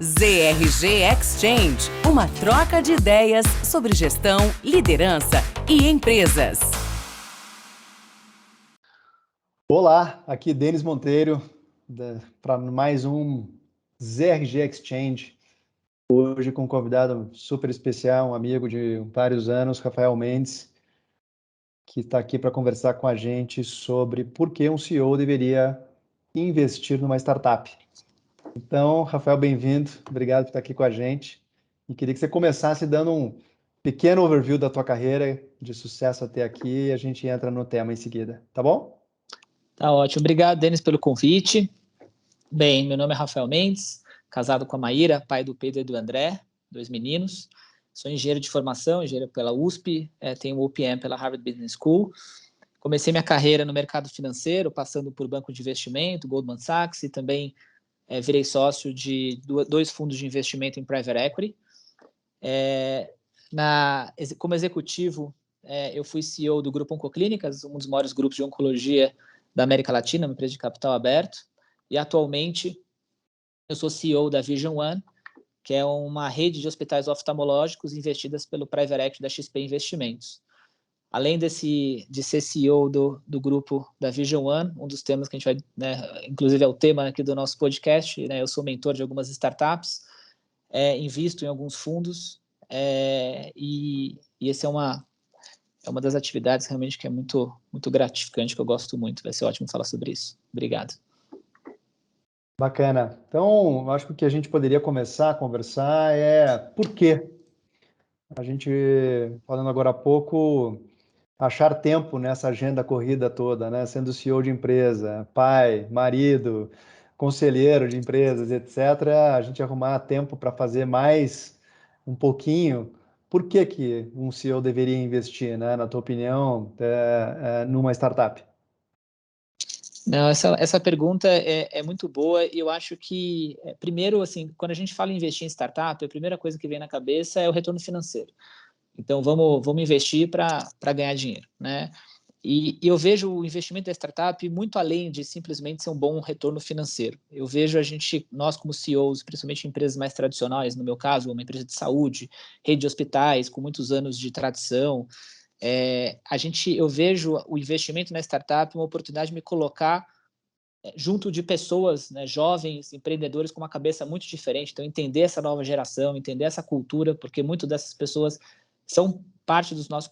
ZRG Exchange, uma troca de ideias sobre gestão, liderança e empresas. Olá, aqui Denis Monteiro, para mais um ZRG Exchange. Hoje com um convidado super especial, um amigo de vários anos, Rafael Mendes, que está aqui para conversar com a gente sobre por que um CEO deveria investir numa startup. Então, Rafael, bem-vindo. Obrigado por estar aqui com a gente. E queria que você começasse dando um pequeno overview da tua carreira, de sucesso até aqui, e a gente entra no tema em seguida, tá bom? Tá ótimo. Obrigado, Denis, pelo convite. Bem, meu nome é Rafael Mendes, casado com a Maíra, pai do Pedro e do André, 2 meninos. Sou engenheiro de formação, engenheiro pela USP, tenho o OPM pela Harvard Business School. Comecei minha carreira no mercado financeiro, passando por banco de investimento, Goldman Sachs, e também virei sócio de 2 fundos de investimento em private equity. Como executivo, eu fui CEO do Grupo Oncoclínicas, um dos maiores grupos de oncologia da América Latina, uma empresa de capital aberto, e atualmente eu sou CEO da Vision One, que é uma rede de hospitais oftalmológicos investidas pelo Private Equity da XP Investimentos. Além de ser CEO do grupo da Vision One, um dos temas que a gente vai, inclusive é o tema aqui do nosso podcast, eu sou mentor de algumas startups, invisto em alguns fundos, e esse é uma das atividades realmente que é muito, muito gratificante, que eu gosto muito. Vai ser ótimo falar sobre isso. Obrigado. Bacana. Então, acho que o que a gente poderia começar a conversar é por quê? A gente, falando agora há pouco, achar tempo nessa agenda corrida toda, né? Sendo CEO de empresa, pai, marido, conselheiro de empresas, etc., a gente arrumar tempo para fazer mais um pouquinho. Por que um CEO deveria investir, né, na tua opinião, numa startup? Não, essa pergunta é muito boa, e eu acho que, primeiro, assim, quando a gente fala em investir em startup, a primeira coisa que vem na cabeça é o retorno financeiro. Então, vamos investir para ganhar dinheiro, né? E eu vejo o investimento da startup muito além de simplesmente ser um bom retorno financeiro. Eu vejo nós como CEOs, principalmente em empresas mais tradicionais, no meu caso, uma empresa de saúde, rede de hospitais com muitos anos de tradição, eu vejo o investimento na startup uma oportunidade de me colocar junto de pessoas, né, jovens, empreendedores com uma cabeça muito diferente. Então, entender essa nova geração, entender essa cultura, porque muitas dessas pessoas são parte dos nossos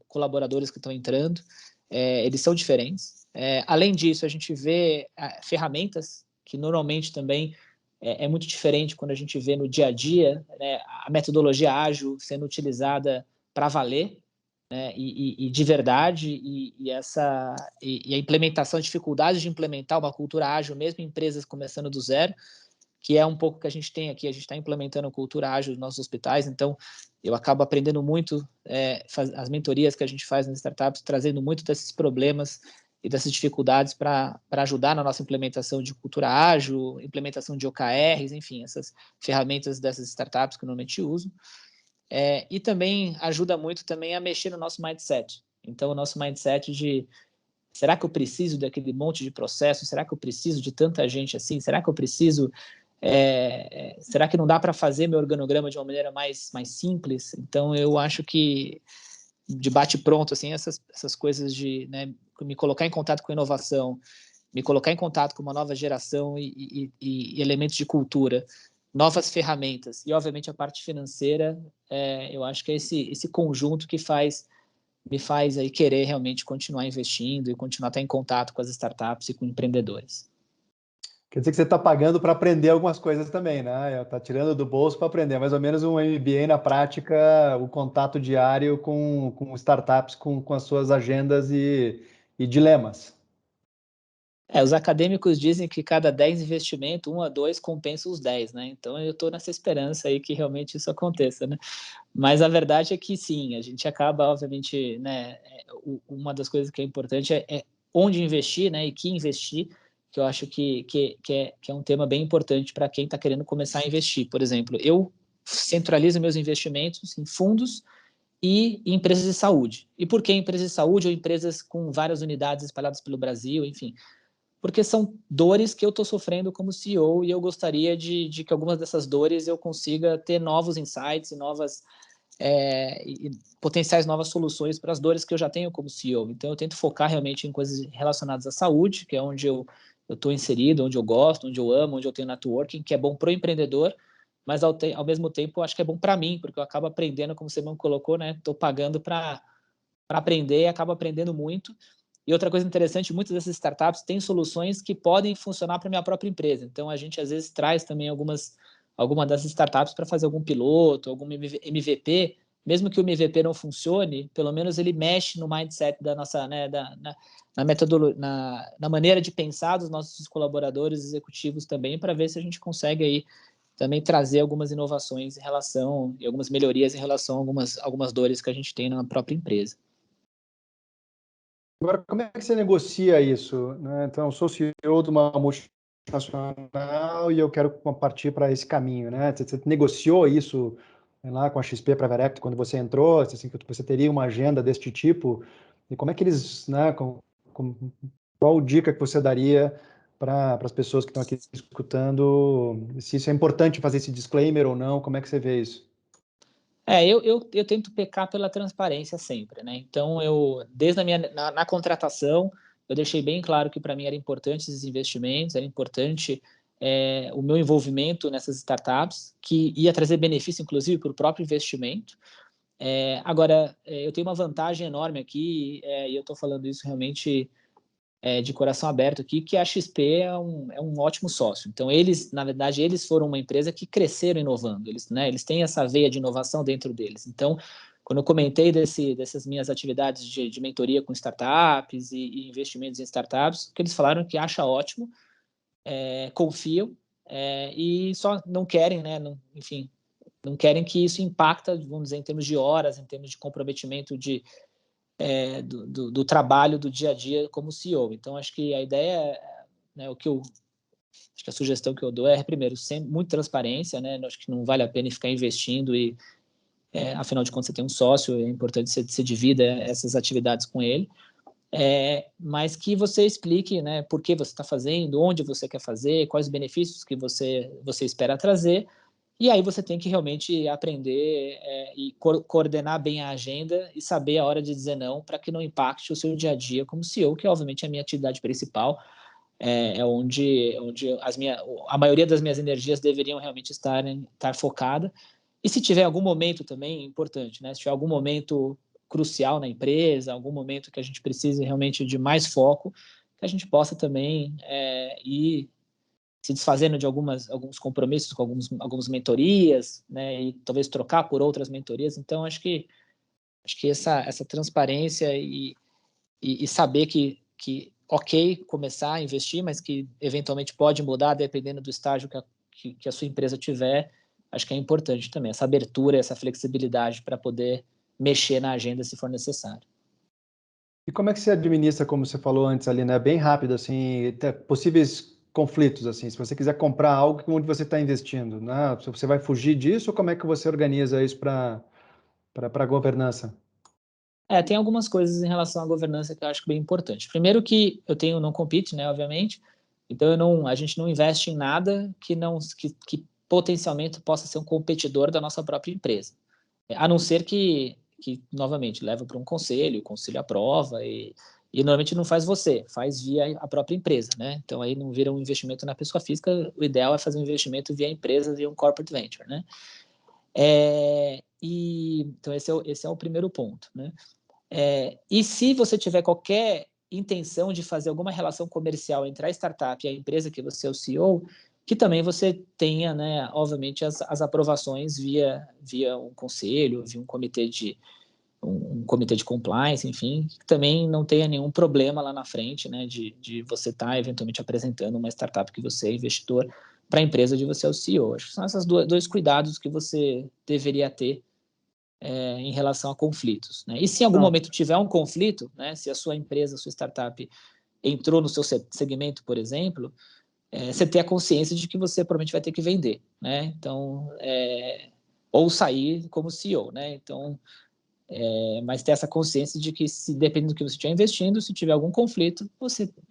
colaboradores que estão entrando, eles são diferentes. Além disso, a gente vê ferramentas que normalmente também é muito diferente quando a gente vê no dia a dia, né, a metodologia ágil sendo utilizada para valer, né, e de verdade, e a implementação, a dificuldade de implementar uma cultura ágil, mesmo em empresas começando do zero, que é um pouco que a gente tem aqui. A gente está implementando a cultura ágil nos nossos hospitais, então eu acabo aprendendo muito, as mentorias que a gente faz nas startups, trazendo muito desses problemas e dessas dificuldades para ajudar na nossa implementação de cultura ágil, implementação de OKRs, enfim, essas ferramentas dessas startups que eu normalmente uso. E também ajuda muito também a mexer no nosso mindset. Então, o nosso mindset de: será que eu preciso daquele monte de processo? Será que eu preciso de tanta gente assim? Será que eu preciso... será que não dá para fazer meu organograma de uma maneira mais simples? Então, eu acho que, de bate-pronto, assim, essas coisas de, né, me colocar em contato com inovação, me colocar em contato com uma nova geração e elementos de cultura, novas ferramentas e, obviamente, a parte financeira, eu acho que é esse conjunto que me faz aí querer realmente continuar investindo e continuar a estar em contato com as startups e com empreendedores. Quer dizer que você está pagando para aprender algumas coisas também, né? Está tirando do bolso para aprender, mais ou menos um MBA na prática, o contato diário com startups, com as suas agendas e dilemas. Os acadêmicos dizem que cada 10 investimentos, 1 a 2 compensa os 10, né? Então, eu estou nessa esperança aí que realmente isso aconteça, né? Mas a verdade é que sim, a gente acaba, obviamente, né? Uma das coisas que é importante é onde investir, né? E que investir, que eu acho que é um tema bem importante para quem está querendo começar a investir. Por exemplo, eu centralizo meus investimentos em fundos e em empresas de saúde. E por que empresas de saúde ou empresas com várias unidades espalhadas pelo Brasil, enfim? porque são dores que eu estou sofrendo como CEO e eu gostaria de que algumas dessas dores eu consiga ter novos insights e potenciais novas soluções para as dores que eu já tenho como CEO. Então, eu tento focar realmente em coisas relacionadas à saúde, que é onde eu estou inserido, onde eu gosto, onde eu amo, onde eu tenho networking, que é bom para o empreendedor, mas ao mesmo tempo eu acho que é bom para mim, porque eu acabo aprendendo, como você mesmo colocou, né? Estou pagando para aprender e acabo aprendendo muito. E outra coisa interessante, muitas dessas startups têm soluções que podem funcionar para a minha própria empresa. Então, a gente às vezes traz também alguma dessas startups para fazer algum piloto, algum MVP, mesmo que o MVP não funcione, pelo menos ele mexe no mindset da nossa, né, na metodologia, na maneira de pensar dos nossos colaboradores executivos também, para ver se a gente consegue aí também trazer algumas inovações em relação e algumas melhorias em relação a algumas dores que a gente tem na própria empresa. Agora, como é que você negocia isso, né? Então, eu sou CEO de uma multinacional e eu quero partir para esse caminho, né? Você negociou isso lá com a XP Private Equity quando você entrou, assim, que você teria uma agenda deste tipo? E como é que eles, né? Qual dica que você daria para as pessoas que estão aqui escutando? Se isso é importante fazer esse disclaimer ou não? Como é que você vê isso? Eu tento pecar pela transparência sempre, né? Então, desde na contratação, eu deixei bem claro que para mim era importante esses investimentos, era importante o meu envolvimento nessas startups, que ia trazer benefício, inclusive, para o próprio investimento. Agora, eu tenho uma vantagem enorme aqui, e eu estou falando isso realmente de coração aberto aqui, que a XP é um ótimo sócio. Então, na verdade, eles foram uma empresa que cresceram inovando. Eles têm essa veia de inovação dentro deles. Então, quando eu comentei dessas minhas atividades de mentoria com startups e investimentos em startups, o que eles falaram que acha ótimo, confiam e só não querem, né? Enfim, não querem que isso impacta, vamos dizer, em termos de horas, em termos de comprometimento do trabalho do dia a dia como CEO. Então, acho que a ideia, né, acho que a sugestão que eu dou é, primeiro, sempre muita transparência, né? Acho que não vale a pena ficar investindo afinal de contas, você tem um sócio, é importante que você divida essas atividades com ele, mas que você explique, né, por que você está fazendo, onde você quer fazer, quais os benefícios que você espera trazer. E aí você tem que realmente aprender e coordenar bem a agenda e saber a hora de dizer não para que não impacte o seu dia a dia como CEO, que obviamente é a minha atividade principal, onde a maioria das minhas energias deveriam realmente estar focada. E se tiver algum momento também importante, né? Se tiver algum momento crucial na empresa, algum momento que a gente precise realmente de mais foco, que a gente possa também ir se desfazendo de alguns compromissos com algumas mentorias, né, e talvez trocar por outras mentorias. Então, acho que essa transparência e saber que ok começar a investir, mas que eventualmente pode mudar dependendo do estágio que a sua empresa tiver, acho que é importante também, essa abertura, essa flexibilidade para poder mexer na agenda se for necessário. E como é que você administra, como você falou antes ali, né? Bem rápido, assim, possíveis conflitos, assim, se você quiser comprar algo onde você está investindo, né? Se você vai fugir disso ou como é que você organiza isso para a governança? Tem algumas coisas em relação à governança que eu acho bem importante. Primeiro que eu tenho não compete, né, obviamente, então a gente não investe em nada que potencialmente possa ser um competidor da nossa própria empresa. A não ser que novamente, leva para um conselho, o conselho aprova e normalmente não faz você, faz via a própria empresa, né? Então aí não vira um investimento na pessoa física, o ideal é fazer um investimento via empresa, via um corporate venture, né? Então esse é o primeiro ponto, né? E se você tiver qualquer intenção de fazer alguma relação comercial entre a startup e a empresa que você é o CEO, que também você tenha, né, obviamente, as aprovações via um conselho, via um comitê de compliance, enfim, que também não tenha nenhum problema lá na frente, né, de você estar eventualmente apresentando uma startup que você é investidor para a empresa de você é o CEO. Acho que são esses dois cuidados que você deveria ter em relação a conflitos, né? E se em algum momento tiver um conflito, né, se a sua empresa, a sua startup entrou no seu segmento, por exemplo, você ter a consciência de que você provavelmente vai ter que vender, né? Então, ou sair como CEO, né? Então, Mas ter essa consciência de que, dependendo do que você estiver investindo, se tiver algum conflito,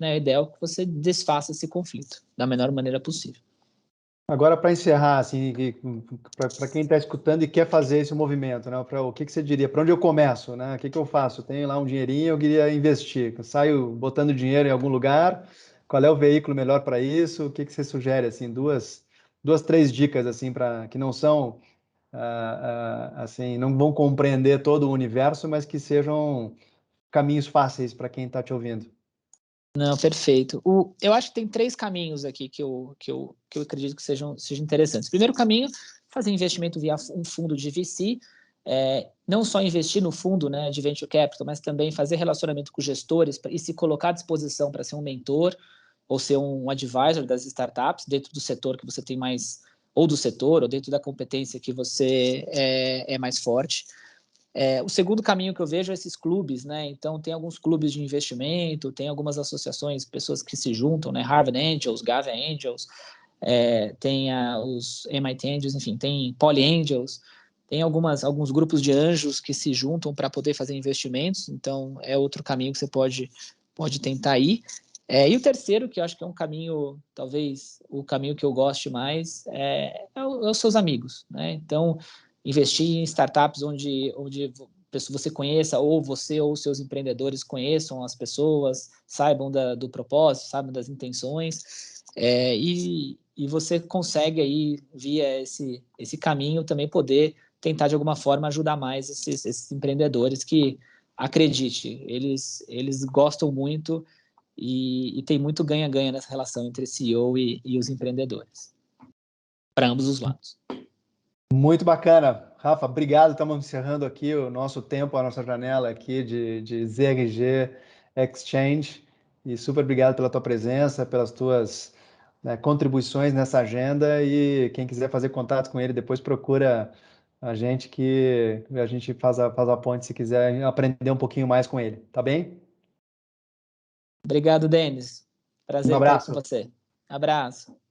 é ideal que você desfaça esse conflito da menor maneira possível. Agora, para encerrar, assim, para quem está escutando e quer fazer esse movimento, né? O que você diria? Para onde eu começo, né? O que eu faço? Tenho lá um dinheirinho, eu queria investir. Eu saio botando dinheiro em algum lugar. Qual é o veículo melhor para isso? O que você sugere? Assim, duas, três dicas assim para que não são assim, não vão compreender todo o universo, mas que sejam caminhos fáceis para quem está te ouvindo. Não, perfeito. Eu acho que tem 3 caminhos aqui que eu acredito que sejam interessantes. Primeiro caminho, fazer investimento via um fundo de VC, não só investir no fundo, né, de venture capital, mas também fazer relacionamento com gestores e se colocar à disposição para ser um mentor ou ser um advisor das startups dentro do setor que você tem mais, ou do setor, ou dentro da competência que você é mais forte. O segundo caminho que eu vejo é esses clubes, né? Então, tem alguns clubes de investimento, tem algumas associações, pessoas que se juntam, né? Harvard Angels, Gavin Angels, tem os MIT Angels, enfim, tem Poly Angels, tem alguns grupos de anjos que se juntam para poder fazer investimentos, então é outro caminho que você pode tentar ir. E o terceiro, que eu acho que é um caminho, talvez o caminho que eu goste mais, é os seus amigos, né? Então, investir em startups onde você conheça, ou você ou seus empreendedores conheçam as pessoas, saibam do propósito, saibam das intenções, e você consegue aí, via esse caminho, também poder tentar de alguma forma ajudar mais esses empreendedores que, acredite, eles gostam muito e tem muito ganha-ganha nessa relação entre CEO e os empreendedores, para ambos os lados. Muito bacana. Rafa, obrigado. Estamos encerrando aqui o nosso tempo, a nossa janela aqui de ZRG Exchange. E super obrigado pela tua presença, pelas tuas contribuições nessa agenda. E quem quiser fazer contato com ele, depois procura a gente que a gente faz a ponte se quiser aprender um pouquinho mais com ele. Tá bem? Obrigado, Denis. Um Prazer estar aí com abraço. você. Abraço.